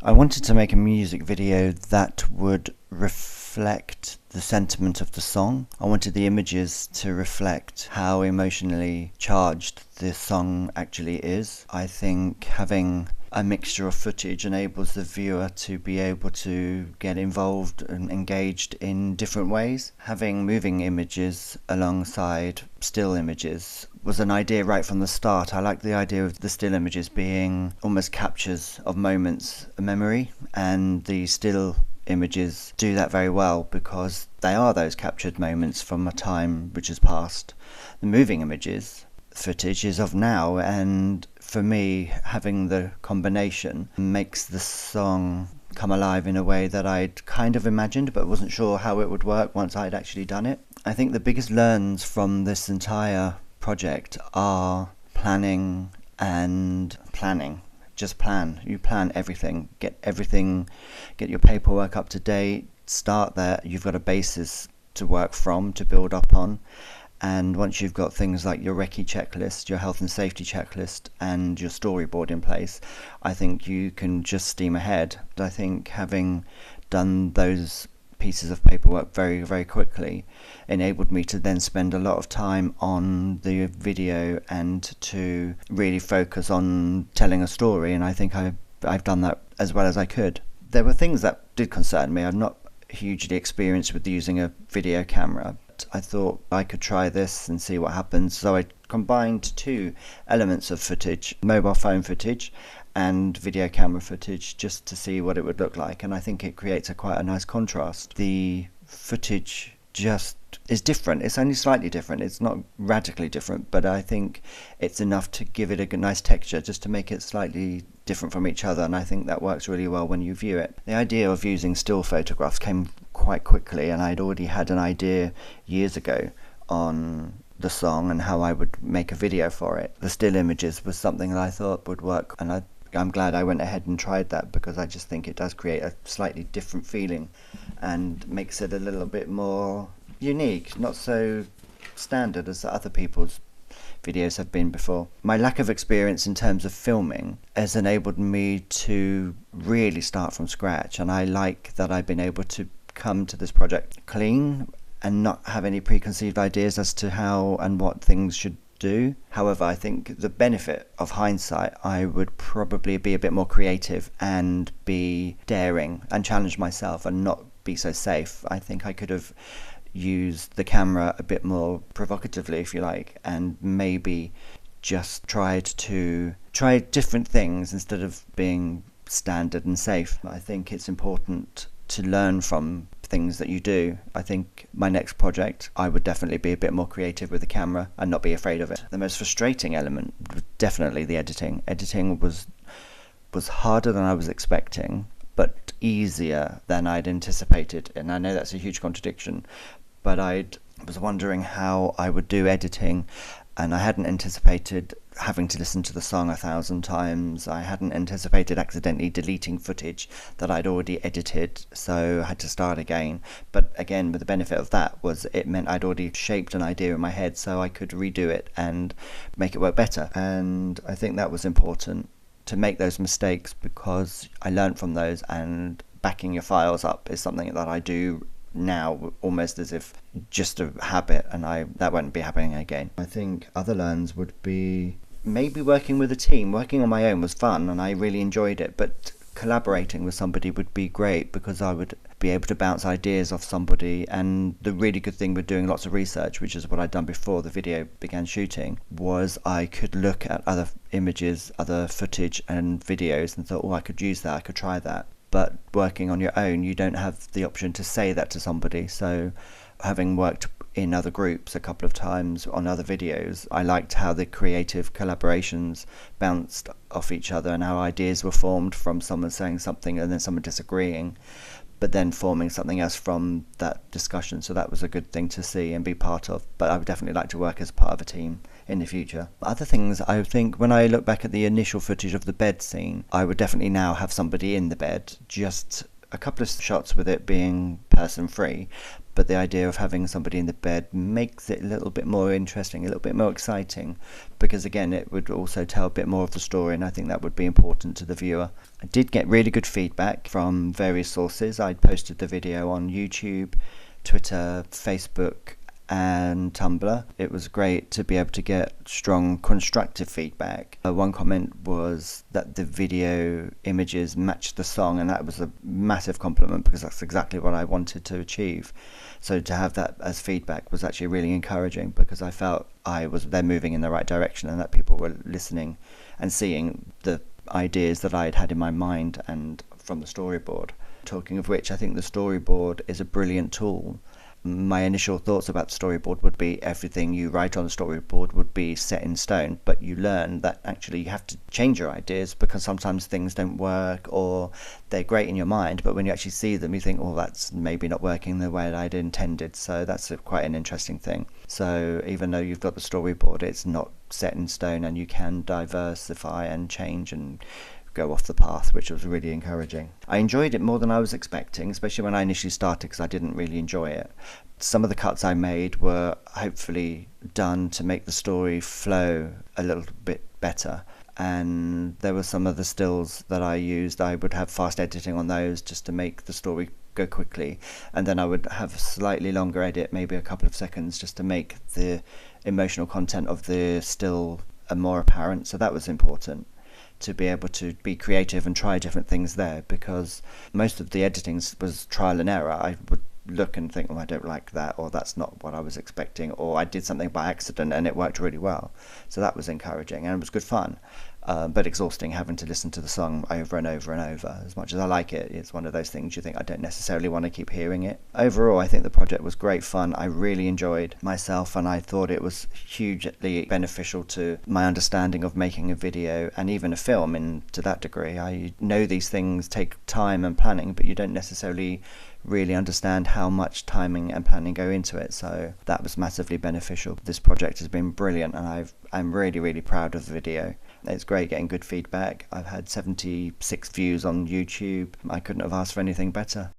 I wanted to make a music video that would reflect the sentiment of the song. I wanted the images to reflect how emotionally charged the song actually is. I think having a mixture of footage enables the viewer to be able to get involved and engaged in different ways. Having moving images alongside still images was an idea right from the start. I like the idea of the still images being almost captures of moments of memory, and the still images do that very well because they are those captured moments from a time which has passed. The moving images footage is of now, and for me, having the combination makes the song come alive in a way that I'd kind of imagined but wasn't sure how it would work once I'd actually done it. I think the biggest learns from this entire project are planning and planning. Just plan. You plan everything. Get your paperwork up to date. Start there. You've got a basis to work from, to build up on. And once you've got things like your recce checklist, your health and safety checklist, and your storyboard in place, I think you can just steam ahead. I think having done those pieces of paperwork very, very quickly enabled me to then spend a lot of time on the video and to really focus on telling a story, and I think I've done that as well as I could. There were things that did concern me. I'm not hugely experienced with using a video camera. I thought I could try this and see what happens, so I combined two elements of footage, mobile phone footage and video camera footage, just to see what it would look like, and I think it creates quite a nice contrast. The footage just is different. It's only slightly different. It's not radically different, but I think it's enough to give it a nice texture, just to make it slightly different from each other, and I think that works really well when you view it. The idea of using still photographs came quite quickly, and I'd already had an idea years ago on the song and how I would make a video for it. The still images was something that I thought would work, and I'm glad I went ahead and tried that, because I just think it does create a slightly different feeling and makes it a little bit more unique, not so standard as other people's videos have been before. My lack of experience in terms of filming has enabled me to really start from scratch, and I like that I've been able to come to this project clean and not have any preconceived ideas as to how and what things should do. However, I think the benefit of hindsight, I would probably be a bit more creative and be daring and challenge myself and not be so safe. I think I could have used the camera a bit more provocatively, if you like, and maybe just try different things instead of being standard and safe. I think it's important to learn from things that you do. I think my next project, I would definitely be a bit more creative with the camera and not be afraid of it. The most frustrating element was definitely the editing. Editing was harder than I was expecting, but easier than I'd anticipated, and I know that's a huge contradiction, but I was wondering how I would do editing, and I hadn't anticipated having to listen to the song 1,000 times. I hadn't anticipated accidentally deleting footage that I'd already edited, so I had to start again. But again, with the benefit of that was it meant I'd already shaped an idea in my head, so I could redo it and make it work better. And I think that was important, to make those mistakes, because I learned from those, and backing your files up is something that I do now almost as if just a habit, and that won't be happening again. I think other learns would be maybe working with a team. Working on my own was fun and I really enjoyed it, but collaborating with somebody would be great, because I would be able to bounce ideas off somebody. And the really good thing with doing lots of research, which is what I'd done before the video began shooting, was I could look at other images, other footage and videos and thought, oh, I could use that, I could try that. But working on your own, you don't have the option to say that to somebody. So having worked in other groups a couple of times on other videos, I liked how the creative collaborations bounced off each other and how ideas were formed from someone saying something and then someone disagreeing, but then forming something else from that discussion. So that was a good thing to see and be part of. But I would definitely like to work as part of a team in the future. Other things, I think when I look back at the initial footage of the bed scene, I would definitely now have somebody in the bed, just a couple of shots with it being person free, but the idea of having somebody in the bed makes it a little bit more interesting, a little bit more exciting, because again, it would also tell a bit more of the story, and I think that would be important to the viewer. I did get really good feedback from various sources. I posted the video on YouTube, Twitter, Facebook, and Tumblr. It was great to be able to get strong constructive feedback. One comment was that the video images matched the song, and that was a massive compliment because that's exactly what I wanted to achieve. So to have that as feedback was actually really encouraging, because I felt I was then moving in the right direction and that people were listening and seeing the ideas that I had in my mind and from the storyboard. Talking of which, I think the storyboard is a brilliant tool. My initial thoughts about the storyboard would be everything you write on the storyboard would be set in stone, but you learn that actually you have to change your ideas, because sometimes things don't work, or they're great in your mind, but when you actually see them you think, oh, that's maybe not working the way that I'd intended. So that's quite an interesting thing. So even though you've got the storyboard, it's not set in stone, and you can diversify and change and go off the path, which was really encouraging. I enjoyed it more than I was expecting, especially when I initially started, because I didn't really enjoy it. Some of the cuts I made were hopefully done to make the story flow a little bit better, and there were some of the stills that I used, I would have fast editing on those just to make the story go quickly, and then I would have a slightly longer edit, maybe a couple of seconds, just to make the emotional content of the still more apparent. So that was important, to be able to be creative and try different things there, because most of the editing was trial and error. I would look and think, oh, I don't like that, or that's not what I was expecting, or I did something by accident and it worked really well. So that was encouraging, and it was good fun, but exhausting having to listen to the song over and over and over. As much as I like it, it's one of those things you think, I don't necessarily want to keep hearing it. Overall, I think the project was great fun. I really enjoyed myself, and I thought it was hugely beneficial to my understanding of making a video and even a film. And to that degree, I know these things take time and planning, but you don't necessarily really understand how much timing and planning go into it. So that was massively beneficial. This project has been brilliant, and I'm really, really proud of the video. It's great getting good feedback. I've had 76 views on YouTube. I couldn't have asked for anything better.